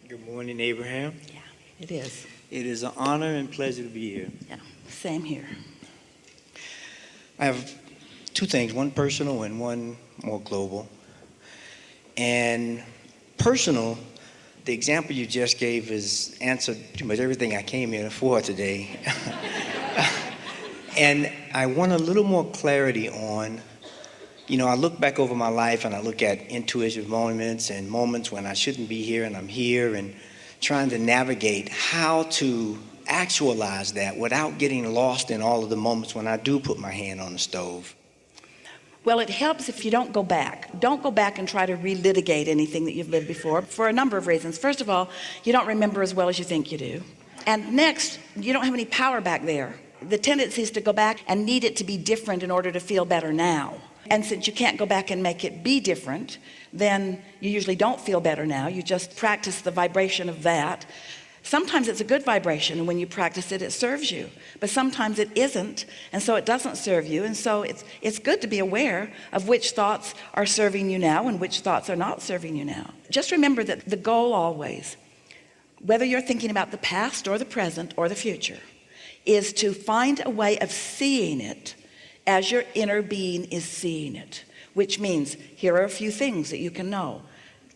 Good morning, Abraham. Yeah, it is. It is an honor and pleasure to be here. Yeah, same here. I have two things, one personal and one more global. And personal, the example you just gave is answered pretty much everything I came here for today. And I want a little more clarity on, I look back over my life and I look at intuitive moments and moments when I shouldn't be here and I'm here, and trying to navigate how to actualize that without getting lost in all of the moments when I do put my hand on the stove. Well, it helps if you don't go back. Don't go back and try to relitigate anything that you've lived before for a number of reasons. First of all, you don't remember as well as you think you do. And next, you don't have any power back there. The tendency is to go back and need it to be different in order to feel better now. And since you can't go back and make it be different, then you usually don't feel better now. You just practice the vibration of that. Sometimes it's a good vibration, and when you practice it, it serves you. But sometimes it isn't, and so it doesn't serve you. And so it's good to be aware of which thoughts are serving you now and which thoughts are not serving you now. Just remember that the goal always, whether you're thinking about the past or the present or the future, is to find a way of seeing it as your inner being is seeing it, which means here are a few things that you can know.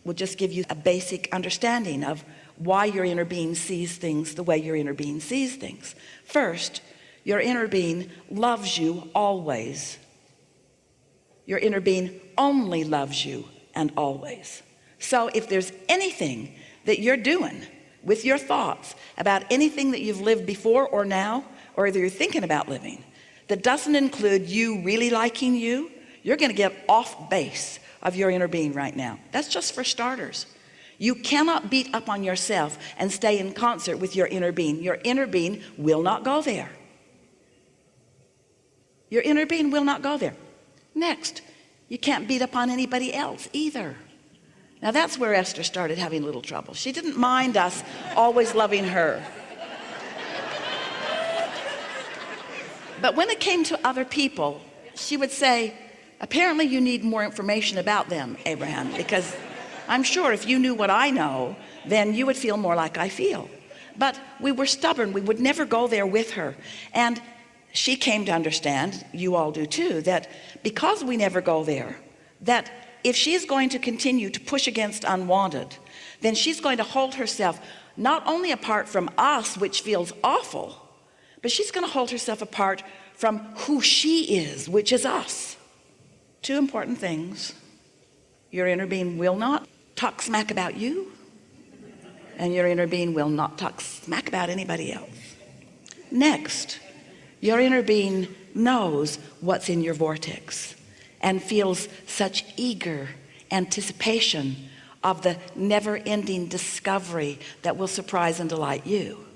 We'll just give you a basic understanding of why your inner being sees things the way your inner being sees things. First, your inner being loves you always. Your inner being only loves you and always. So if there's anything that you're doing with your thoughts about anything that you've lived before or now, or that you're thinking about living, that doesn't include you really liking you, you're going to get off base of your inner being right now. That's just for starters. You cannot beat up on yourself and stay in concert with your inner being. Your inner being will not go there. Your inner being will not go there. Next, you can't beat up on anybody else either. Now that's where Esther started having a little trouble. She didn't mind us always loving her. But when it came to other people, she would say, apparently you need more information about them, Abraham, because I'm sure if you knew what I know, then you would feel more like I feel. But we were stubborn. We would never go there with her. And she came to understand, you all do too, that because we never go there, that if she's going to continue to push against unwanted, then she's going to hold herself not only apart from us, which feels awful, but she's going to hold herself apart from who she is, which is us. Two important things. Your inner being will not talk smack about you, and your inner being will not talk smack about anybody else. Next, your inner being knows what's in your vortex and feels such eager anticipation of the never-ending discovery that will surprise and delight you.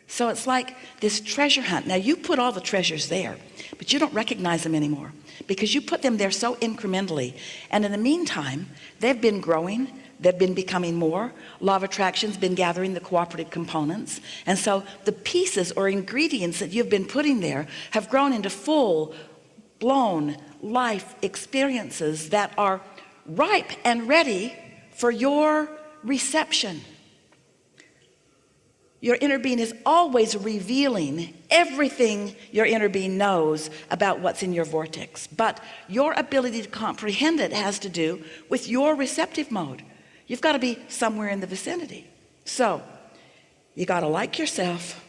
So it's like this treasure hunt. Now you put all the treasures there, but you don't recognize them anymore because you put them there so incrementally. And in the meantime, they've been growing, they've been becoming more. Law of attraction's been gathering the cooperative components. And so the pieces or ingredients that you've been putting there have grown into full-blown life experiences that are ripe and ready for your reception. Your inner being is always revealing everything your inner being knows about what's in your vortex. But your ability to comprehend it has to do with your receptive mode. You've got to be somewhere in the vicinity. So you got to like yourself,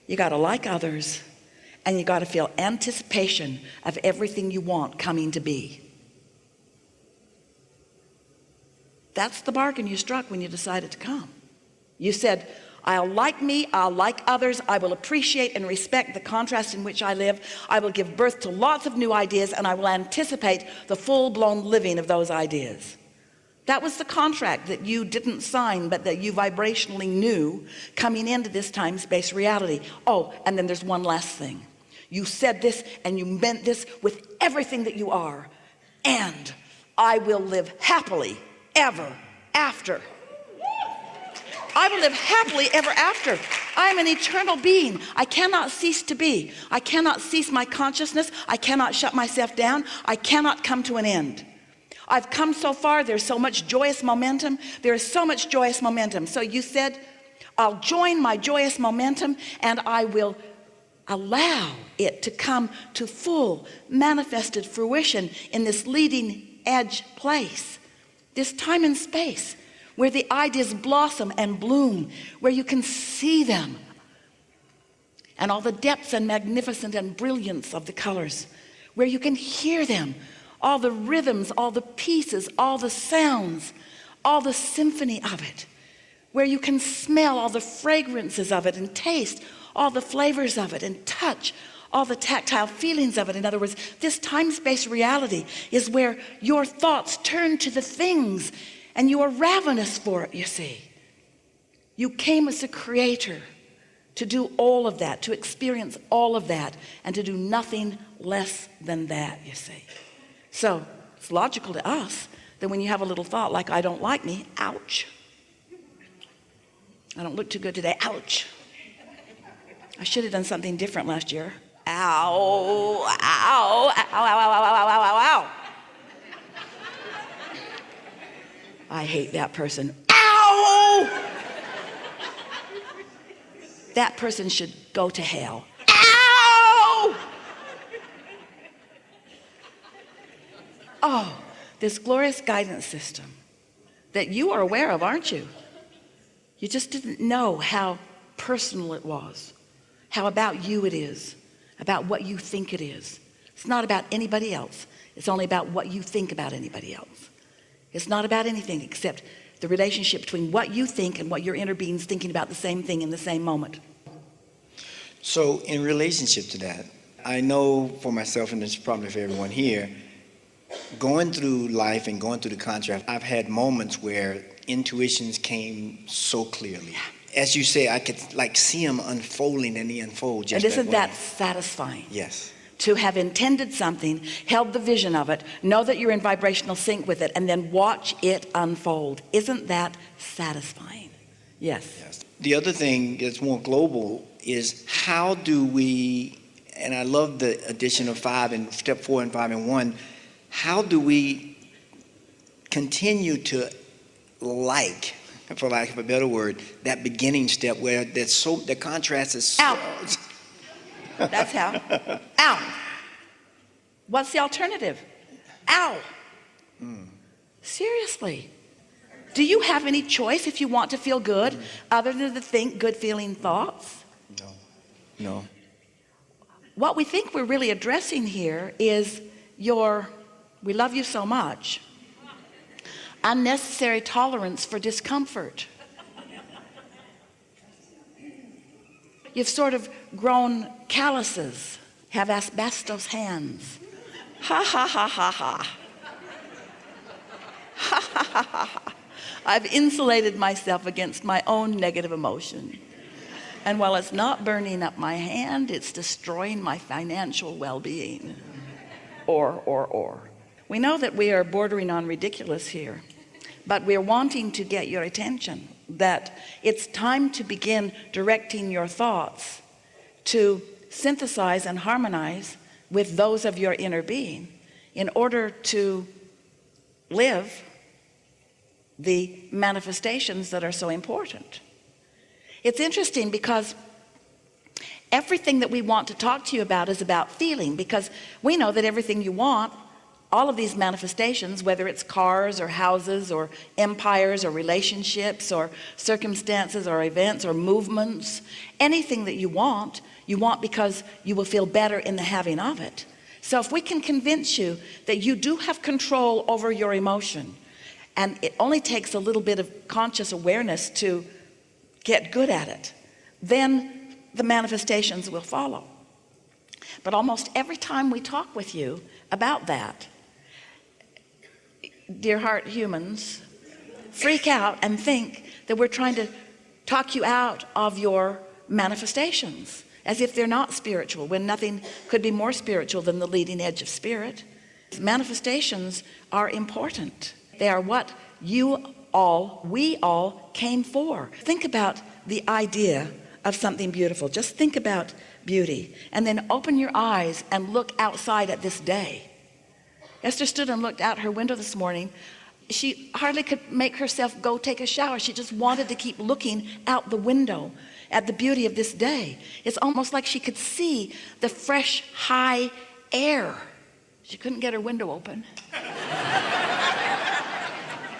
you got to like others, and you got to feel anticipation of everything you want coming to be. That's the bargain you struck when you decided to come. You said, I'll like me, I'll like others, I will appreciate and respect the contrast in which I live, I will give birth to lots of new ideas, and I will anticipate the full-blown living of those ideas. That was the contract that you didn't sign, but that you vibrationally knew coming into this time-space reality. Oh, and then there's one last thing. You said this and you meant this with everything that you are. And I will live happily ever after. I will live happily ever after. I am an eternal being. I cannot cease to be. I cannot cease my consciousness. I cannot shut myself down. I cannot come to an end. I've come so far. There's so much joyous momentum. There is so much joyous momentum. So you said, I'll join my joyous momentum and I will allow it to come to full manifested fruition in this leading edge place, this time and space where the ideas blossom and bloom, where you can see them and all the depths and magnificence and brilliance of the colors, where you can hear them, all the rhythms, all the pieces, all the sounds, all the symphony of it, where you can smell all the fragrances of it and taste all the flavors of it and touch all the tactile feelings of it. In other words, this time-space reality is where your thoughts turn to the things and you are ravenous for it, you see. You came as a creator to do all of that, to experience all of that, and to do nothing less than that, you see. So it's logical to us that when you have a little thought like, I don't like me, ouch. I don't look too good today, ouch. I should have done something different last year. Ow, ow, ow, ow, ow, ow, ow, ow, ow, ow. I hate that person. Ow! That person should go to hell. Ow! Oh, this glorious guidance system that you are aware of, aren't you? You just didn't know how personal it was, how about you it is, about what you think it is. It's not about anybody else. It's only about what you think about anybody else. It's not about anything except the relationship between what you think and what your inner being's thinking about the same thing in the same moment. So in relationship to that, I know for myself, and it's probably for everyone here, going through life and going through the contrast, I've had moments where intuitions came so clearly. As you say, I could like see them unfolding, and they unfold just and isn't that that satisfying? Yes. To have intended something, held the vision of it, know that you're in vibrational sync with it, and then watch it unfold. Isn't that satisfying? Yes. Yes. The other thing that's more global is how do we, and I love the addition of 5 and step 4 and 5 and 1, how do we continue to like, for lack of a better word, that beginning step where that's so, the contrast is so... Out. That's how. Ow. What's the alternative? Ow. Seriously. Do you have any choice if you want to feel good other than to think good feeling thoughts? No. What we think we're really addressing here is your, we love you so much, unnecessary tolerance for discomfort. You've sort of grown calluses, have asbestos hands. Ha ha ha ha ha. Ha ha ha ha ha. I've insulated myself against my own negative emotion. And while it's not burning up my hand, it's destroying my financial well-being. Or. We know that we are bordering on ridiculous here, but we're wanting to get your attention that it's time to begin directing your thoughts to synthesize and harmonize with those of your inner being in order to live the manifestations that are so important. It's interesting because everything that we want to talk to you about is about feeling, because we know that everything you want, all of these manifestations, whether it's cars or houses or empires or relationships or circumstances or events or movements, anything that you want because you will feel better in the having of it. So if we can convince you that you do have control over your emotion, and it only takes a little bit of conscious awareness to get good at it, then the manifestations will follow. But almost every time we talk with you about that, dear heart humans freak out and think that we're trying to talk you out of your manifestations as if they're not spiritual, when nothing could be more spiritual than the leading edge of spirit. Manifestations are important. They are what we all came for. Think about the idea of something beautiful. Just think about beauty, and then open your eyes and look outside at this day. Esther stood and looked out her window this morning. She hardly could make herself go take a shower. She just wanted to keep looking out the window at the beauty of this day. It's almost like she could see the fresh, high air. She couldn't get her window open.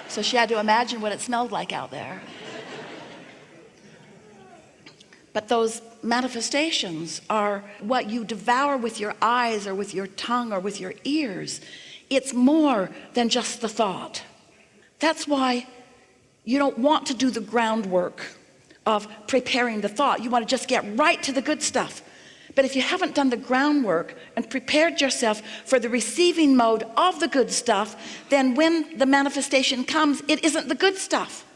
So she had to imagine what it smelled like out there. But those manifestations are what you devour with your eyes or with your tongue or with your ears. It's more than just the thought. That's why you don't want to do the groundwork of preparing the thought. You want to just get right to the good stuff. But if you haven't done the groundwork and prepared yourself for the receiving mode of the good stuff, then when the manifestation comes, it isn't the good stuff.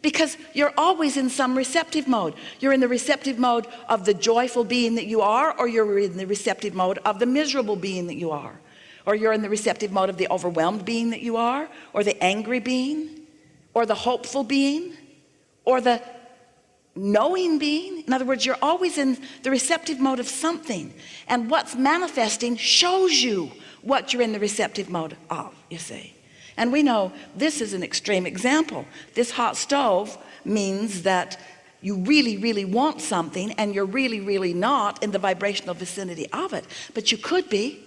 Because you're always in some receptive mode. You're in the receptive mode of the joyful being that you are, or you're in the receptive mode of the miserable being that you are. Or you're in the receptive mode of the overwhelmed being that you are, or the angry being, or the hopeful being, or the knowing being. In other words, you're always in the receptive mode of something. And what's manifesting shows you what you're in the receptive mode of, you see. And we know this is an extreme example. This hot stove means that you really, really want something and you're really, really not in the vibrational vicinity of it. But you could be.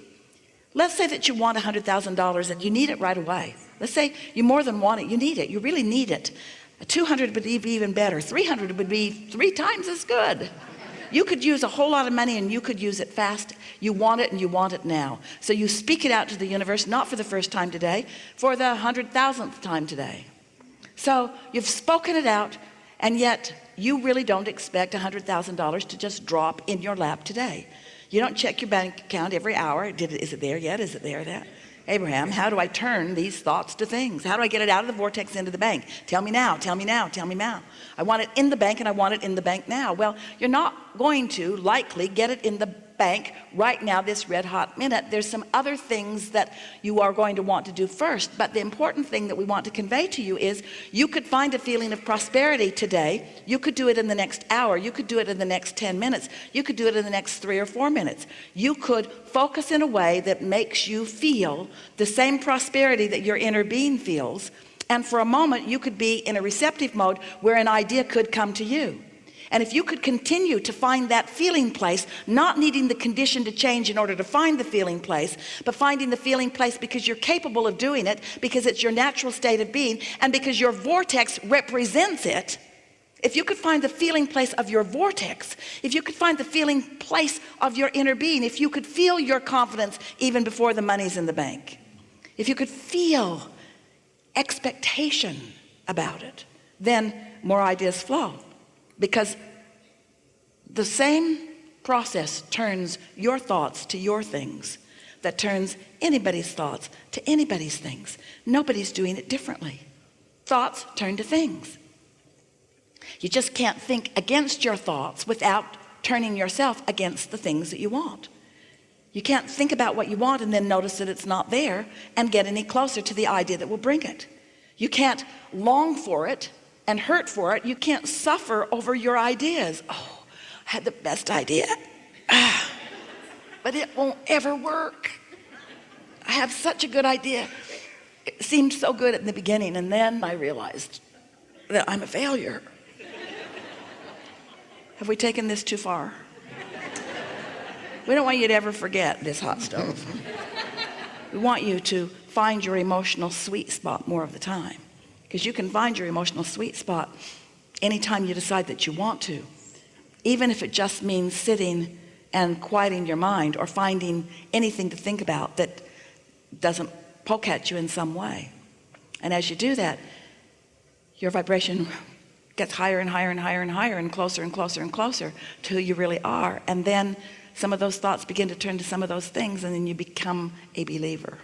Let's say that you want $100,000 and you need it right away. Let's say you more than want it, you need it. You really need it. 200 would be even better. 300 would be 3 times as good. You could use a whole lot of money and you could use it fast. You want it and you want it now. So you speak it out to the universe, not for the first time today, for the 100,000th time today. So you've spoken it out, and yet you really don't expect $100,000 to just drop in your lap today. You don't check your bank account every hour. Is it there yet? Is it there yet? Abraham, how do I turn these thoughts to things? How do I get it out of the vortex into the bank? Tell me now, tell me now, tell me now. I want it in the bank and I want it in the bank now. Well, you're not going to likely get it in the bank right now, this red hot minute. There's some other things that you are going to want to do first. But the important thing that we want to convey to you is you could find a feeling of prosperity today. You could do it in the next hour. You could do it in the next 10 minutes. You could do it in the next 3 or 4 minutes. You could focus in a way that makes you feel the same prosperity that your inner being feels. And for a moment, you could be in a receptive mode where an idea could come to you. And if you could continue to find that feeling place, not needing the condition to change in order to find the feeling place, but finding the feeling place because you're capable of doing it, because it's your natural state of being, and because your vortex represents it. If you could find the feeling place of your vortex, if you could find the feeling place of your inner being, if you could feel your confidence even before the money's in the bank, if you could feel expectation about it, then more ideas flow. Because the same process turns your thoughts to your things that turns anybody's thoughts to anybody's things. Nobody's doing it differently. Thoughts turn to things. You just can't think against your thoughts without turning yourself against the things that you want. You can't think about what you want and then notice that it's not there and get any closer to the idea that will bring it. You can't long for it and hurt for it. You can't suffer over your ideas. Oh, I had the best idea, but it won't ever work. I have such a good idea. It seemed so good in the beginning, and then I realized that I'm a failure. Have we taken this too far? We don't want you to ever forget this hot stove. We want you to find your emotional sweet spot more of the time. Because you can find your emotional sweet spot anytime you decide that you want to. Even if it just means sitting and quieting your mind or finding anything to think about that doesn't poke at you in some way. And as you do that, your vibration gets higher and higher and higher and higher and closer and closer and closer to who you really are. And then some of those thoughts begin to turn to some of those things, and then you become a believer.